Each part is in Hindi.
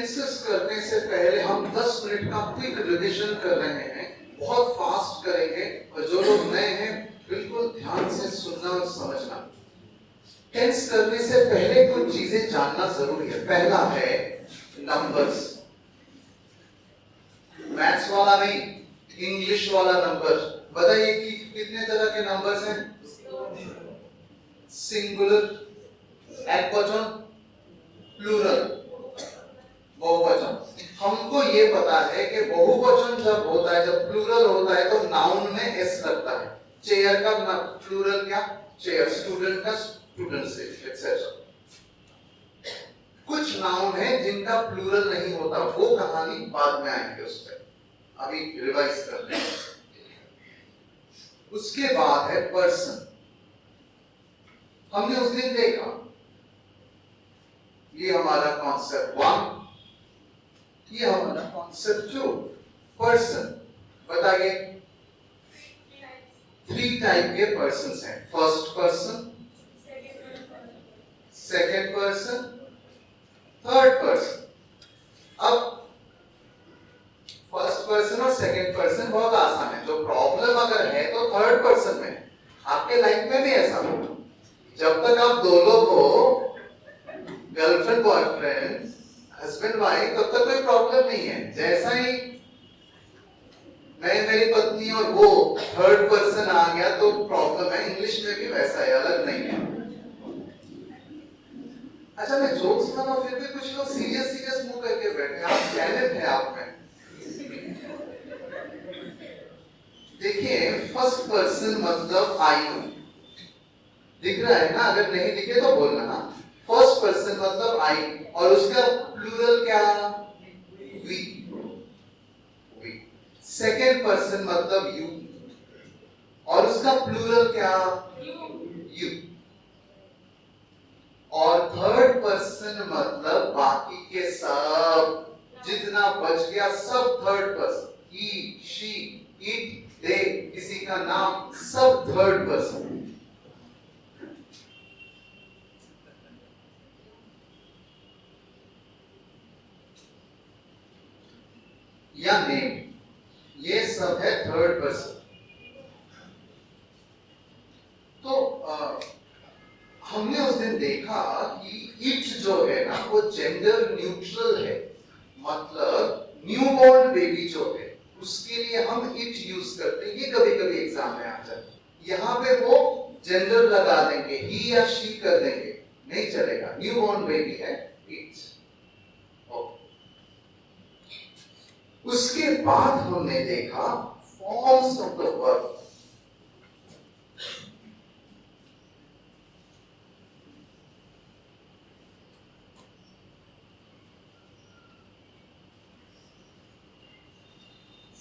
टेंसेस करने से पहले हम 10 मिनट का क्विक रिवीजन कर रहे हैं, बहुत फास्ट करेंगे और जो लोग नए हैं बिल्कुल ध्यान से सुनना और समझना। टेंस करने से पहले कुछ चीजें जानना जरूरी है। पहला है नंबर्स, मैथ्स वाला नहीं, इंग्लिश वाला नंबर। बताइए कि कितने तरह के नंबर्स हैं? सिंगुलर, एकवचन, प्लूरल, बहुवचन। हमको ये पता है कि बहुवचन जब होता है, जब प्लूरल होता है तो नाउन में एस लगता है। चेयर का प्लूरल क्या? चेयर। स्टूडेंट का स्टूडेंट्स, एक्सेट्रा। कुछ नाउन है जिनका प्लूरल नहीं होता, वो कहानी बाद में आएंगे उस पर, अभी रिवाइज कर रहे हैं। उसके बाद है पर्सन। हमने उस दिन देखा, ये हमारा कॉन्सेप्ट 1, ये हमारा कॉन्सेप्ट 2, पर्सन। बताइए 3 टाइप के पर्सन्स हैं। First person, second person, third person. अब फर्स्ट पर्सन और सेकेंड पर्सन बहुत आसान है। जो प्रॉब्लम अगर है तो थर्ड पर्सन में। आपके लाइफ में भी ऐसा हो, जब तक आप दो लोग हो, गर्लफ्रेंड बॉयफ्रेंड, हस्बैंड वाइफ, तब तक कोई प्रॉब्लम नहीं है। जैसा ही मैं, मेरी पत्नी और वो थर्ड पर्सन आ गया तो प्रॉब्लम है। इंग्लिश में भी वैसा है, अलग नहीं है। अच्छा, मैं जोक्स कर रहा हूं, फिर भी कुछ लोग सीरियस सीरियस मुंह करके बैठे। आप टैलेंट है आप में। देखिए, फर्स्ट पर्सन मतलब आई हूं, दिख रहा है ना? अगर नहीं दिखे तो बोलना ना। फर्स्ट पर्सन मतलब आई, और उसका प्लूरल क्या? वी। सेकेंड पर्सन मतलब यू, और उसका प्लूरल क्या? यू। और थर्ड पर्सन मतलब बाकी के सब, जितना बच गया सब third person. He, she, it, they, किसी का नाम, सब थर्ड पर्सन। या नेम, ये सब है थर्ड पर्सन। तो हमने उस दिन देखा कि इट जो है ना, वो जेंडर न्यूट्रल है। मतलब न्यूबॉर्न बेबी जो है उसके लिए हम इट यूज करते हैं। ये कभी कभी एग्जाम में आ जाता है। यहाँ पे वो जेंडर लगा देंगे, ही या शी कर देंगे, नहीं चलेगा। न्यूबॉर्न बेबी है इट। उसके बाद हमने देखा forms of the verb.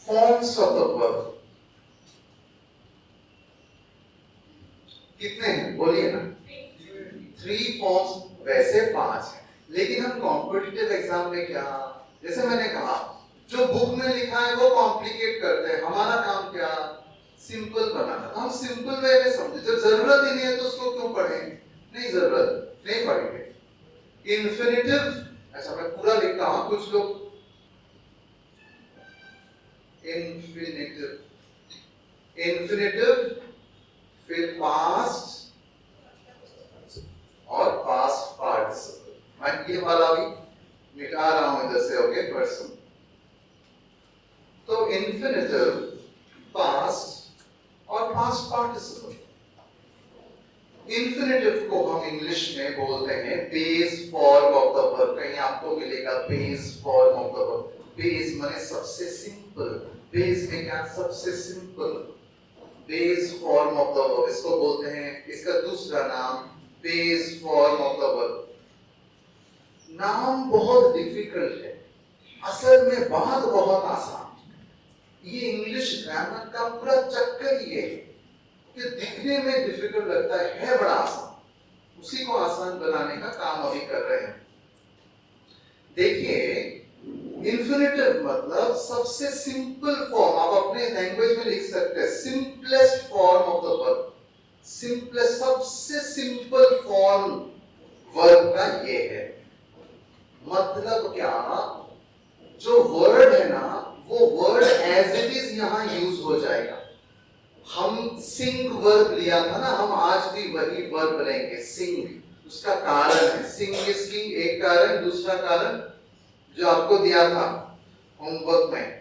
Forms of the verb कितने हैं? बोलिए ना। 3 फॉर्म्स, वैसे 5 है, लेकिन हम कॉम्पिटिटिव एग्जाम में क्या, जैसे मैंने कहा, जो बुक में लिखा है वो कॉम्प्लिकेट करते हैं। हमारा काम क्या? सिंपल बनाना। हम सिंपल वे में समझे। जब जरूरत ही नहीं है तो उसको क्यों पढ़ें? नहीं जरूरत, नहीं पढ़ेंगे। इन्फिनिटिव, अच्छा मैं पूरा लिखता हूं, कुछ लोग इन्फिनिटिव, इन्फिनिटिव, फिर पास्ट और पास्ट पार्टिसिपल। मैं ये वाला भी मिटा रहा हूं इधर से, ओके? पर्सन। तो इन्फिनिटिव, पास्ट और पास्ट पार्टिसिपल। इन्फिनिटिव को हम इंग्लिश में बोलते हैं base form of the verb. कहीं आपको मिलेगा base form of the verb. Base माने सबसे सिंपल। बेस में क्या? सबसे simple. Base form of the verb, इसको बोलते हैं, इसका दूसरा नाम base form of the verb. नाम बहुत डिफिकल्ट है, असल में बात बहुत आसान। ये इंग्लिश ग्रामर का पूरा चक्कर ये है कि दिखने में डिफिकल्ट लगता है बड़ा आसान। उसी को आसान बनाने का काम अभी कर रहे हैं। देखिए, इन्फिनिटिव मतलब सबसे सिंपल फॉर्म। आप अपने लैंग्वेज में लिख सकते हैं simplest form of the verb. Simplest, सबसे सिंपल फॉर्म वर्ब का ये है। मतलब क्या, जो वर्ड है ना वो वर्ड एज इट इज यहां यूज हो जाएगा। हम सिंग वर्ब लिया था ना, हम आज भी वही वर्ब लेंगे सिंग। उसका कारण है सिंग इज किंग, एक कारण, दूसरा कारण जो आपको दिया था होमवर्क में।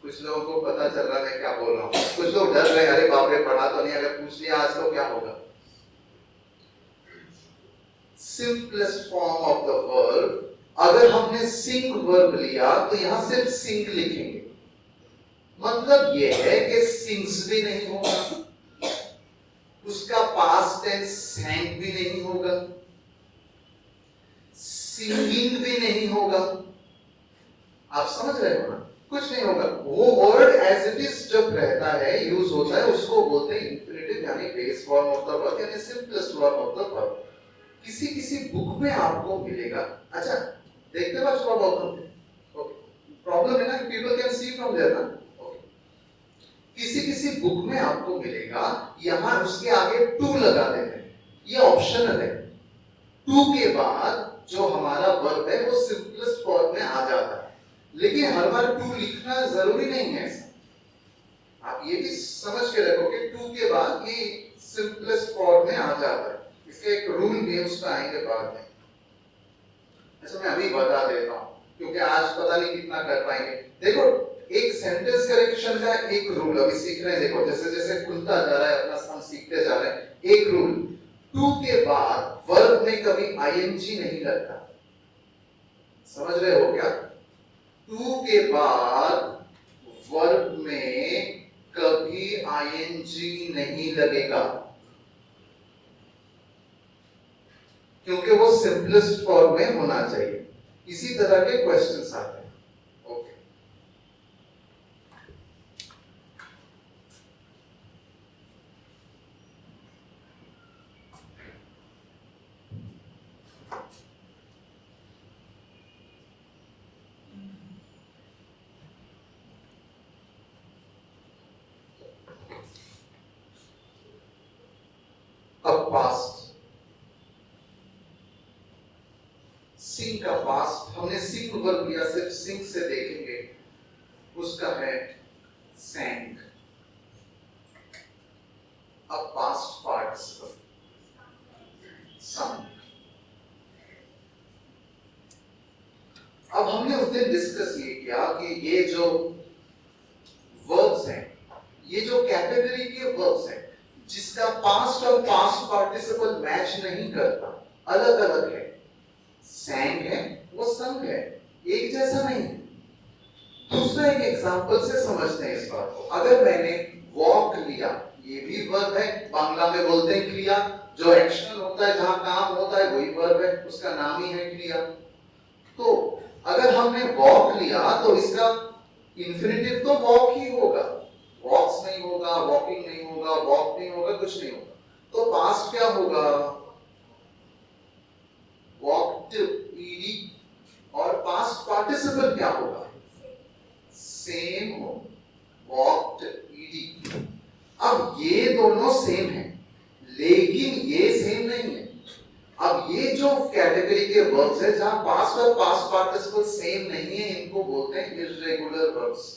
कुछ लोगों को पता चल रहा है क्या बोल रहा हूं, कुछ लोग डर रहे, अरे बाप रे पढ़ा तो नहीं, अगर पूछ लिया आज तो क्या होगा। Simplest form of the verb, अगर हमने सिंग वर्ब लिया तो यहां सिर्फ सिंग लिखेंगे। मतलब यह है कि सिंग्स भी नहीं होगा, उसका पास्ट टेंस सैंग भी नहीं होगा, सिंगिंग भी नहीं होगा। आप समझ रहे हो ना, कुछ नहीं होगा। वो वर्ड एज इट इज जब रहता है, यूज होता है, उसको बोलते हैं इंफिनिटिव, यानी base form of the verb, यानी simplest form of the verb. किसी किसी बुक में आपको मिलेगा। अच्छा देखते हो थोड़ा बहुत हम, प्रॉब्लम है ना कि people can see from there ना। किसी किसी बुक में आपको मिलेगा, यहां उसके आगे टू लगा देते हैं, ये ऑप्शनल है। टू के बाद जो हमारा वर्ब है वो सिंपलेस्ट फॉर्म में आ जाता है, लेकिन हर बार टू लिखना जरूरी नहीं है ऐसा। आप ये भी समझ के रखो कि टू के बाद ये सिंपलेस्ट फॉर्म में आ जाता है। इसका एक रूल भी है, उसमें आएंगे बाद में। अच्छा मैं अभी बता देता हूं, क्योंकि आज पता नहीं कितना कर पाएंगे। देखो एक सेंटेंस करेक्शन का एक रूल अभी सीख रहे हैं। देखो जैसे जैसे खुलता जा रहा है अपना, हम सीखते जा रहे हैं। एक रूल, टू के बाद वर्ब में कभी आईएनजी नहीं लगता। समझ रहे हो क्या? टू के बाद वर्ब में कभी आईएनजी नहीं लगेगा, क्योंकि वो सिंपलेस्ट फॉर्म में होना चाहिए। इसी तरह के क्वेश्चंस आते हैं। ओके अब पास्ट, सिंग का पास्ट, हमने सिंग वर्ब लिया, सिर्फ सिंग से देखेंगे, उसका है सैंग। अब पास्ट पार्टिसिपल सम। अब हमने उस दिन डिस्कस ये किया कि ये जो वर्ब्स हैं, ये जो कैटेगरी के वर्ब्स हैं जिसका पास्ट और पास्ट पार्टिसिपल मैच नहीं करता, अलग अलग है। सैंग है, वो संग है, एक जैसा नहीं है। दूसरा एक एग्जांपल से समझते हैं इस बात को। अगर मैंने वॉक लिया, ये भी वर्ब है, बांग्ला में बोलते हैं क्रिया, जो एक्शन होता है, जहां काम होता है, वही वर्ब है, उसका नाम ही है क्रिया। तो अगर हमने वॉक लिया तो इसका इंफिनिटिव तो वॉक ही होगा, वॉक्स नहीं होगा, वॉकिंग नहीं होगा, वॉक नहीं होगा, कुछ नहीं होगा। तो पास्ट क्या होगा? Walked ED. और पास्ट पार्टिसिपल क्या होगा? सेम हो, वॉक्ड ईडी। अब ये दोनों सेम है, लेकिन ये सेम नहीं है। अब ये जो कैटेगरी के वर्ब्स है जहां पास्ट और पास्ट पार्टिसिपल सेम नहीं है, इनको बोलते हैं इर्रेगुलर वर्ब्स।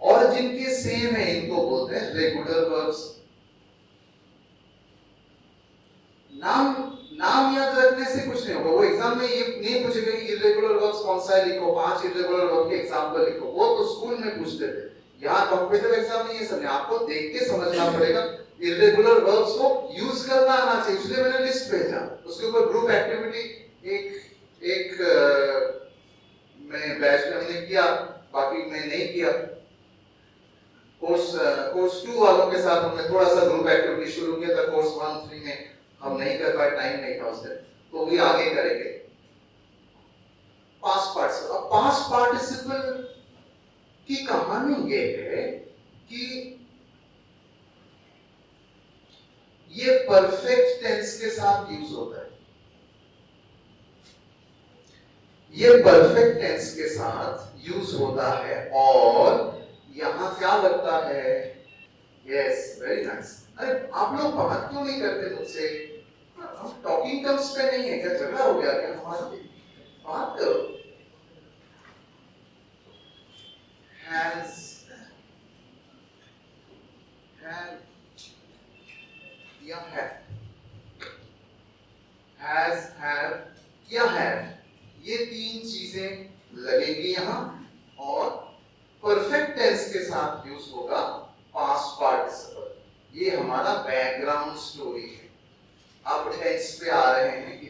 और जिनके सेम है इनको बोलते हैं रेगुलर वर्ब्स। नाम याद रखने से कुछ नहीं होगा। वो एग्जाम में ये नहीं पूछेगा कि इर्रेगुलर वर्ब्स कौन सा है, लिखो 5 इर्रेगुलर वर्ब के एग्जांपल लिखो, वो तो स्कूल में पूछते थे। यहाँ कॉम्पिटिटिव एग्जाम में ये सब नहीं, आपको देख के समझना पड़ेगा। इर्रेगुलर वर्ब्स को यूज करना आना चाहिए, इसलिए मैंने लिस्ट भेजा। उसके ऊपर ग्रुप एक्टिविटी एक मैं बैच में हमने किया, बाकी मैं नहीं किया। कोर्स 2 वालों के साथ हमने थोड़ा सा ग्रुप एक्टिविटी शुरू किया था। कोर्स 1-3 में हम नहीं कर पाए, टाइम नहीं था उस दिन, तो भी आगे करेंगे। पास्ट पार्टिसिपल, अब पास्ट पार्टिसिपल की कहानी ये है कि ये परफेक्ट टेंस के साथ यूज होता है। ये परफेक्ट टेंस के साथ यूज होता है और यहां क्या लगता है? Yes, very nice. अरे आप लोग बात क्यों नहीं करते मुझसे? हम टॉकिंग टर्म्स पे नहीं है क्या? झगड़ा हो गया क्या हमारा? बात करो। हैज, हैव या है, हैज, हैव या हैव, ये तीन चीजें लगेंगी यहां और परफेक्ट टेंस के साथ यूज होगा पास्ट पार्टिसिपल। ये हमारा बैकग्राउंड स्टोरी है। अब टेंस पे आ रहे हैं कि